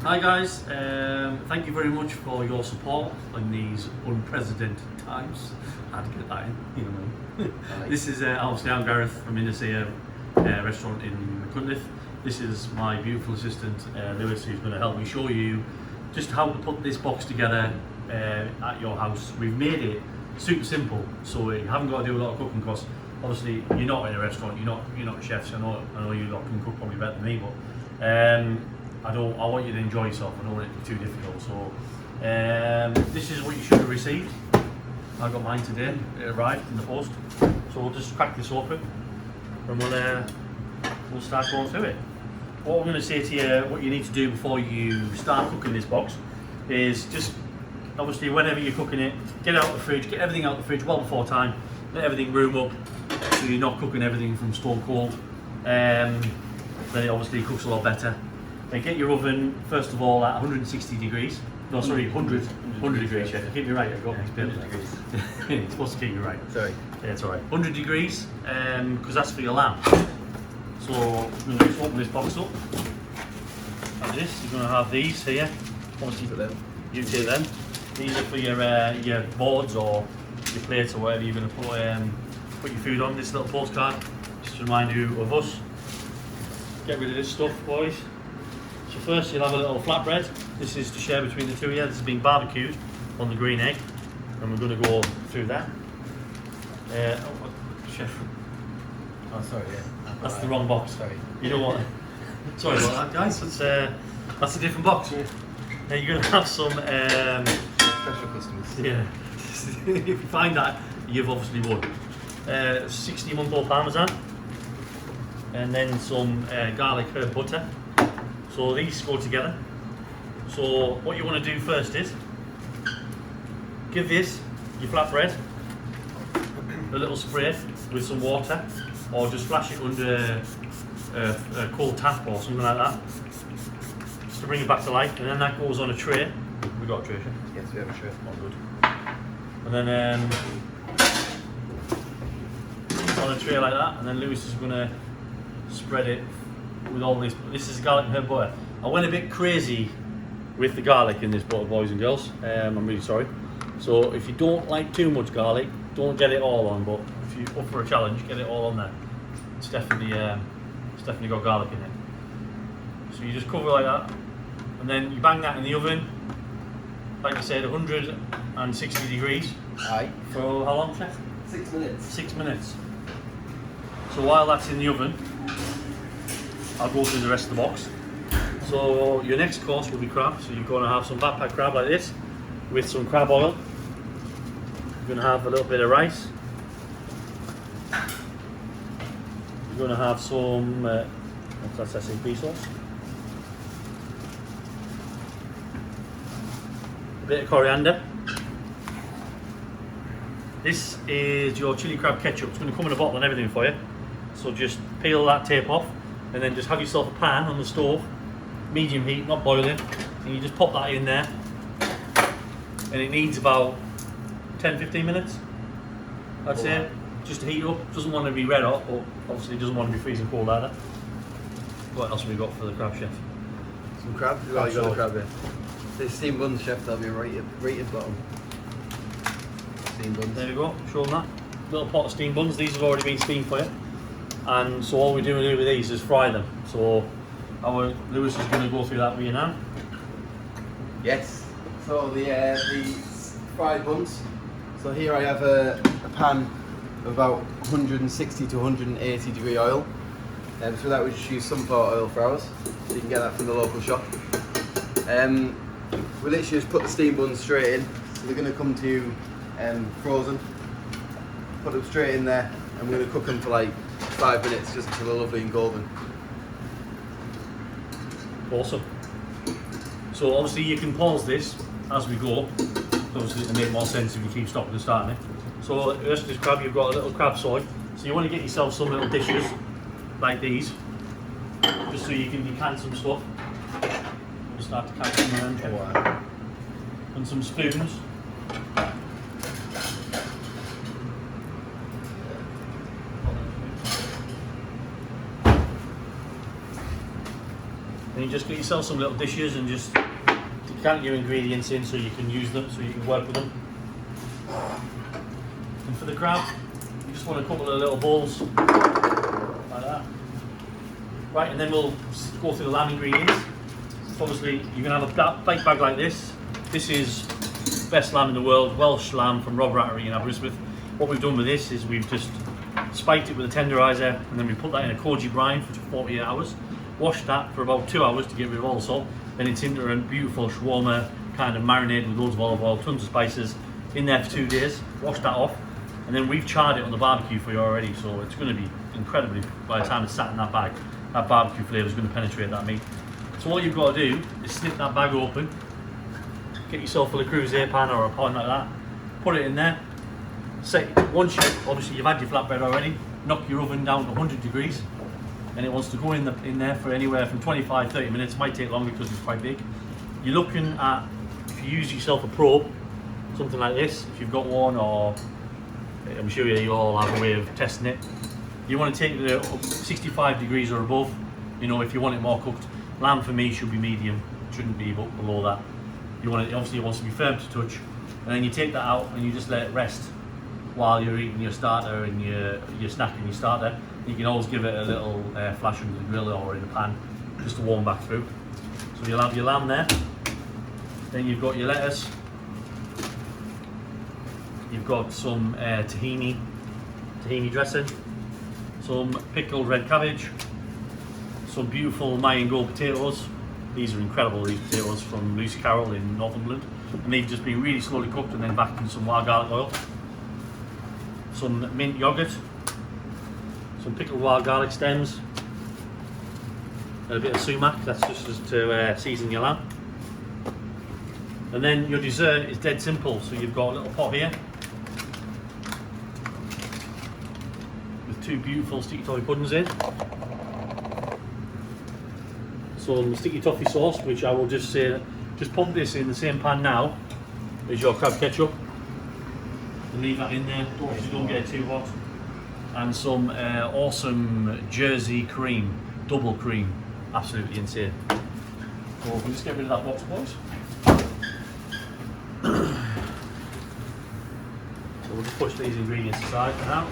Hi guys, thank you very much for your support in these unprecedented times. I had to get that in, you know what I mean? This is obviously I'm Gareth from Ynyshir restaurant in Cundiff. This is my beautiful assistant Lewis, who's going to help me show you just how to put this box together at your house. We've made it super simple, so you haven't got to do a lot of cooking because obviously you're not in a restaurant, you're not chefs. I know you lot can cook probably better than me, but I want you to enjoy yourself. I don't want it to be too difficult. So this is what you should have received. I got mine today. It arrived in the post. So we'll just crack this open and we'll start going through it. What I'm going to say to you, what you need to do before you start cooking this box, is just obviously whenever you're cooking it, get it out of the fridge, get everything out of the fridge well before time. Let everything room up so you're not cooking everything from stone cold. Then it obviously cooks a lot better. Then get your oven, first of all, at 160 degrees. No, sorry, 100 degrees, chef. Keep me right, I've got these bills. It's supposed to keep you right. Sorry. Yeah, it's alright. 100 degrees, because that's for your lamb. So, I'm going to just open this box up. Like this, you're going to have these here. Obviously, For them. you take them. These are for your boards or your plates or whatever you're going to put your food on. This little postcard, just to remind you of us. Get rid of this stuff, boys. So first you'll have a little flatbread. This is to share between the two of you. This has been barbecued on the green egg, and we're going to go through that. Chef. Oh, sorry, yeah. That's the wrong box. Sorry. You know what? Sorry about that, guys. That's a different box. Yeah. Now you're going to have some. Special customers. Yeah. If you find that, you've obviously won. 60-month-old parmesan, and then some garlic herb butter. So these go together. So what you want to do first is give this your flatbread a little spray with some water, or just flash it under a cold tap or something like that, just to bring it back to life. And then that goes on a tray. We got a tray, chef? Yes, we have a tray. Oh, good. And then on a tray like that, and then Lewis is going to spread it with all this. This is garlic and herb butter. I went a bit crazy with the garlic in this butter, boys and girls. I'm really sorry. So if you don't like too much garlic, don't get it all on. But if you're up for a challenge, get it all on there. It's definitely got garlic in it. So you just cover like that, and then you bang that in the oven. Like I said, 160 degrees. Aye. For how long, chef? 6 minutes. 6 minutes. So while that's in the oven, I'll go through the rest of the box. So your next course will be crab. So you're going to have some backpack crab like this with some crab oil. You're going to have a little bit of rice. You're going to have some what's that, SAP sauce. A bit of coriander. This is your chili crab ketchup. It's going to come in a bottle and everything for you. So just peel that tape off, and then just have yourself a pan on the stove, medium heat, not boiling, and you just pop that in there. And it needs about 10-15 minutes, I'd say, just to heat up. Doesn't want to be red hot, but obviously doesn't want to be freezing cold either. What else have we got for the crab, chef? Some crab? Oh, you got the crab here. The steamed buns, chef, that'll be right at bottom. Steamed buns. There we go, show them that. Little pot of steamed buns. These have already been steamed for you. And so all we're doing with these is fry them. So our Lewis is going to go through that with you now. Yes. So the fried buns. So here I have a pan of about 160 to 180 degree oil. So that we just use sunflower oil for ours. So you can get that from the local shop. We literally just put the steamed buns straight in. So they're going to come to you frozen. Put them straight in there, and we're going to cook them for like 5 minutes just until they're lovely and golden. Awesome. So obviously you can pause this as we go. Obviously it'll make more sense if you keep stopping and starting it. So first this crab, you've got a little crab soy. So you want to get yourself some little dishes like these, just so you can decant some stuff. We'll start to can some of them. And some spoons. And you just get yourself some little dishes and just decant your ingredients in so you can use them, so you can work with them. And for the crab, you just want a couple of little bowls like that. Right, and then we'll go through the lamb ingredients. So obviously, you're going to have a bake bag like this. This is best lamb in the world, Welsh lamb from Rob Rattery in Aberystwyth. What we've done with this is we've just spiked it with a tenderizer, and then we put that in a koji brine for 48 hours. Washed that for about 2 hours to get rid of all the salt. Then it's into a beautiful shawarma kind of marinade with loads of olive oil, tons of spices, in there for 2 days. Washed that off, and then we've charred it on the barbecue for you already, so it's going to be incredibly, by the time it's sat in that bag, that barbecue flavour is going to penetrate that meat. So what you've got to do is snip that bag open, get yourself a Le Creuset pan or a pan like that, put it in there. Once obviously you've had your flatbread already, knock your oven down to 100 degrees, and it wants to go in there for anywhere from 25-30 minutes. Might take longer because it's quite big. You're looking at, if you use yourself a probe, something like this, if you've got one, or I'm sure you all have a way of testing it. You want to take it up 65 degrees or above. You know, if you want it more cooked. Lamb for me should be medium, shouldn't be below that. You want it, obviously it wants to be firm to touch, and then you take that out and you just let it rest while you're eating your starter and your snack and your starter. You can always give it a little flash under the grill or in the pan just to warm back through. So you'll have your lamb there, then you've got your lettuce, you've got some tahini dressing, some pickled red cabbage, some beautiful Mayan gold potatoes. These are incredible, these potatoes from Lucy Carroll in Northumberland, and they've just been really slowly cooked and then backed in some wild garlic oil. Some mint yogurt, some pickled wild garlic stems, and a bit of sumac, that's just to season your lamb. And then your dessert is dead simple, so you've got a little pot here with 2 beautiful sticky toffee puddings in, some sticky toffee sauce, which I will just pump this in the same pan now as your crab ketchup and leave that in there, don't get it too hot, and some awesome Jersey cream, double cream, absolutely insane. So we'll just get rid of that box, boys. So we'll just push these ingredients aside for now.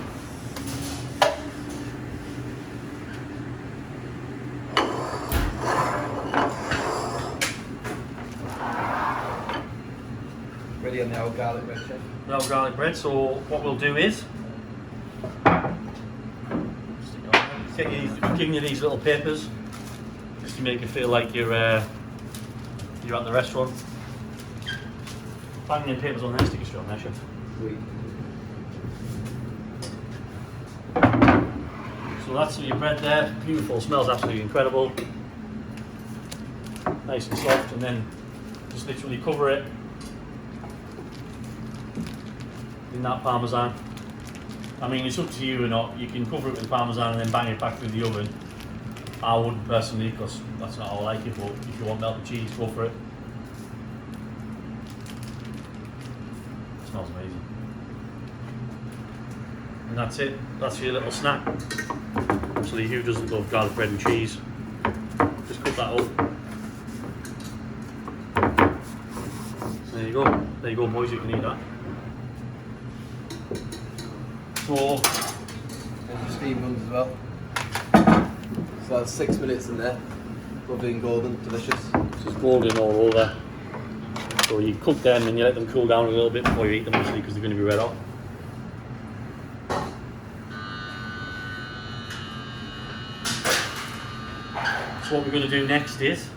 Ready on the old garlic bread, chef? The old garlic bread. So what we'll do is giving you these little papers just to make it feel like you're at the restaurant. Bang them papers on there, stick it straight on there, chef. Sweet. So that's your bread there, beautiful, smells absolutely incredible. Nice and soft, and then just literally cover it in that parmesan. I mean, it's up to you or not. You can cover it with parmesan and then bang it back through the oven. I wouldn't personally, because that's not how I like it, but if you want melted cheese, go for it. It smells amazing. And that's it. That's your little snack. Actually, who doesn't love garlic bread and cheese? Just cut that up. There you go. There you go, boys. You can eat that. So, and your steam buns as well. So that's 6 minutes in there. Lovely and golden, delicious. Just golden all over. So you cook them and you let them cool down a little bit before you eat them, obviously, because they're going to be red hot. So what we're going to do next is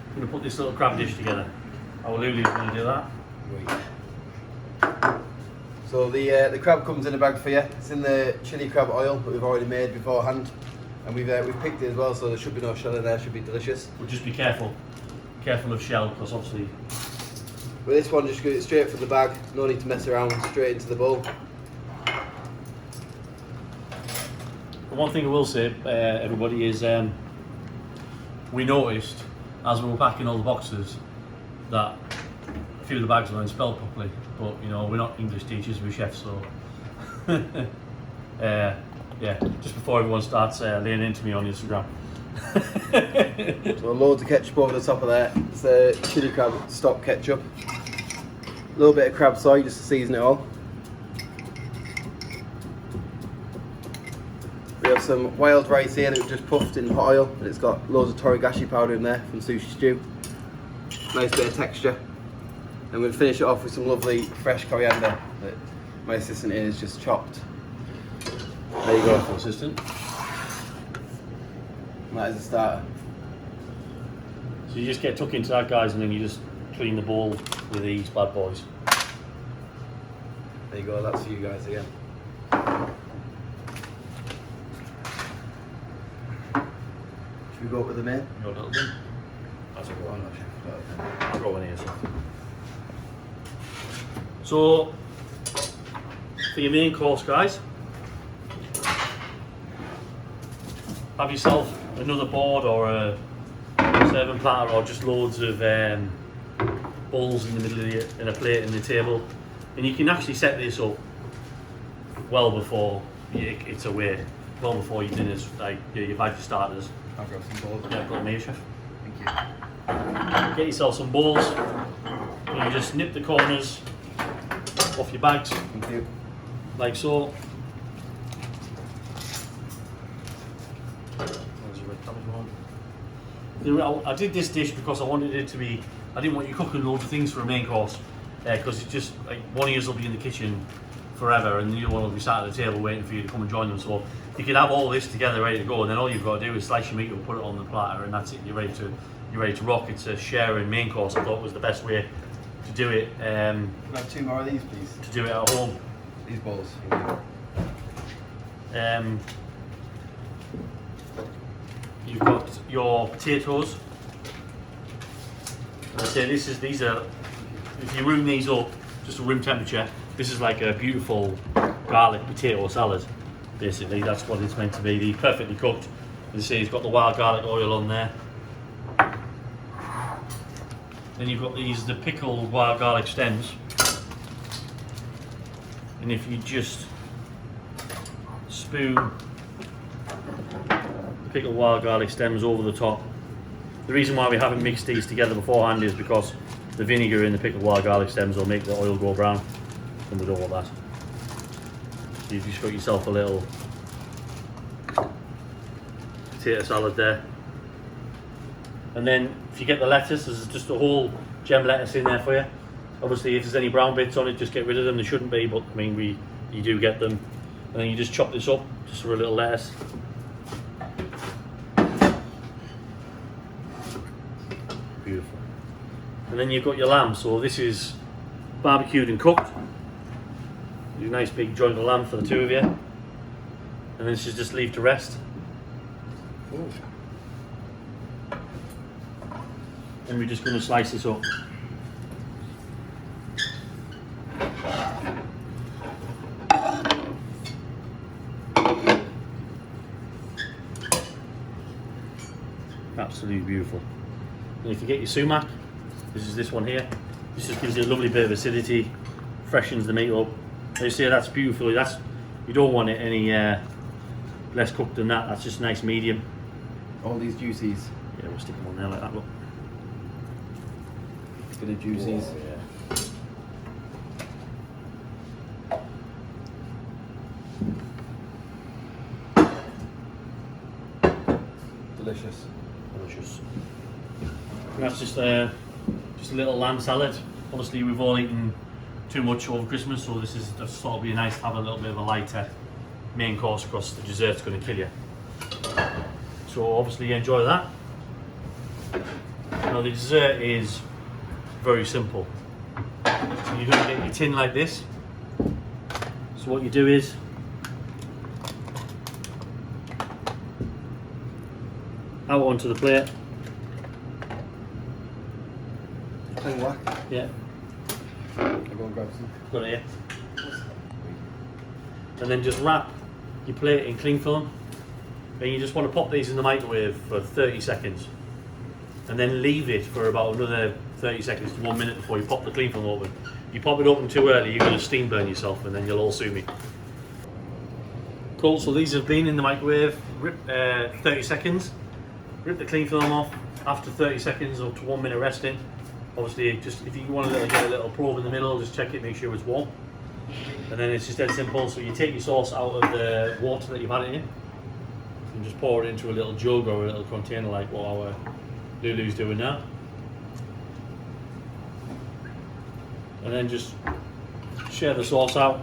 we're going to put this little crab dish together. Our Luli's going to do that. Great. So the crab comes in a bag for you. It's in the chili crab oil that we've already made beforehand, and we've picked it as well, so there should be no shell in there. Should be delicious. But just be careful of shell, because obviously. With this one, just get it straight from the bag. No need to mess around. Straight into the bowl. The one thing I will say, everybody, is we noticed as we were packing all the boxes that a few of the bags weren't spelled properly, but you know, we're not English teachers, we're chefs, so yeah, just before everyone starts laying into me on Instagram. So loads of ketchup over the top of that. It's the chili crab stock ketchup. A little bit of crab soy just to season it all. We have some wild rice here that we've just puffed in hot oil, and it's got loads of torigashi powder in there from sushi stew. Nice bit of texture. And we'll finish it off with some lovely fresh coriander that my assistant here has just chopped. There you go. Assistant. And that is a starter. So you just get tucked into that, guys, and then you just clean the bowl with these bad boys. There you go, that's for you guys again. Should we go up with the main? Your little bin. That's a good one. I'll go in here. So, for your main course, guys, have yourself another board or a serving platter or just loads of bowls in the middle of in a plate in the table, and you can actually set this up well before it's away, well before your dinners, like you've had your starters. I'll grab some bowls. Yeah, got them here, chef. Thank you. Get yourself some bowls, and you just nip the corners off your bags, Thank you. like so. I did this dish because I wanted it to be, I didn't want you cooking loads of things for a main course, because it's just like one of you will be in the kitchen forever and the other one will be sat at the table waiting for you to come and join them. So you can have all this together ready to go, and then all you've got to do is slice your meat and put it on the platter, and that's it. You're ready to rock. It's a sharing main course. I thought was the best way to do it. Can I have 2 more of these, please? To do it at home. These bowls. Thank you. You've got your potatoes. As I say, these are, if you room these up just to room temperature, this is like a beautiful garlic potato salad. Basically, that's what it's meant to be. They're perfectly cooked. As I say, it's got the wild garlic oil on there. Then you've got the pickled wild garlic stems. And if you just spoon pickled wild garlic stems over the top. The reason why we haven't mixed these together beforehand is because the vinegar in the pickled wild garlic stems will make the oil go brown, and we don't want that. So you've just got yourself a little potato salad there. And then if you get the lettuce, there's just a whole gem lettuce in there for you. Obviously if there's any brown bits on it, just get rid of them. There shouldn't be, but I mean you do get them. And then you just chop this up just for a little lettuce. Beautiful. And then you've got your lamb. So this is barbecued and cooked. A nice big joint of lamb for the 2 of you. And then this is just leave to rest. Ooh. And we're just going to slice this up. Absolutely beautiful. And if you get your sumac, this is this one here. This just gives it a lovely bit of acidity, freshens the meat up. As you see, that's beautiful. You don't want it any less cooked than that. That's just nice medium. All these juicies. Yeah, we'll stick them on there like that. Look. Bit of juicies. Oh, yeah. Delicious. Delicious. And that's just a little lamb salad. Obviously, we've all eaten too much over Christmas, so this is just thought it'd be nice to have a little bit of a lighter main course because the dessert's going to kill you. So obviously, you enjoy that. Now the dessert is very simple. So you're going to get your tin like this. So what you do is out onto the plate. Plain whack. Yeah. I'll go and grab some. Got it here. And then just wrap your plate in cling film. And you just want to pop these in the microwave for 30 seconds. And then leave it for about another 30 seconds to 1 minute before you pop the cling film open. You pop it open too early, you're going to steam burn yourself and then you'll all sue me. Cool, so these have been in the microwave 30 seconds. rip the cling film off after 30 seconds or to 1 minute resting. Obviously, just if you want to get a little probe in the middle, just check it, make sure it's warm. And then it's just dead simple. So you take your sauce out of the water that you've had it in, and just pour it into a little jug or a little container like what our Lulu's doing now. And then just share the sauce out.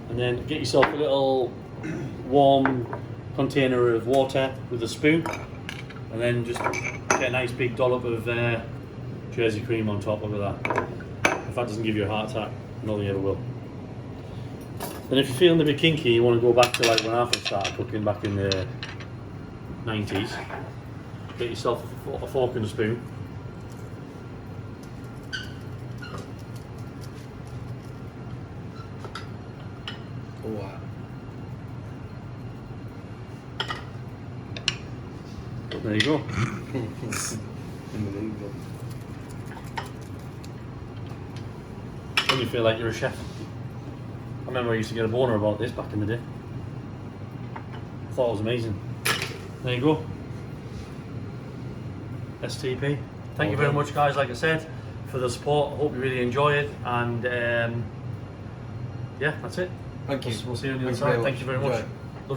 And then get yourself a little warm container of water with a spoon, and then just get a nice big dollop of Jersey cream on top of that. If that doesn't give you a heart attack, nothing ever will. And if you're feeling a bit kinky, you want to go back to like when I first started cooking back in the 90s, get yourself a fork and a spoon. Wow. There you go. When you feel like you're a chef. I remember I used to get a boner about this back in the day. I thought it was amazing. There you go. STP. Thank you very much, guys, like I said, for the support. I hope you really enjoy it, and yeah, that's it. Thank you. We'll see you on the other side. Thank you very much. Enjoy.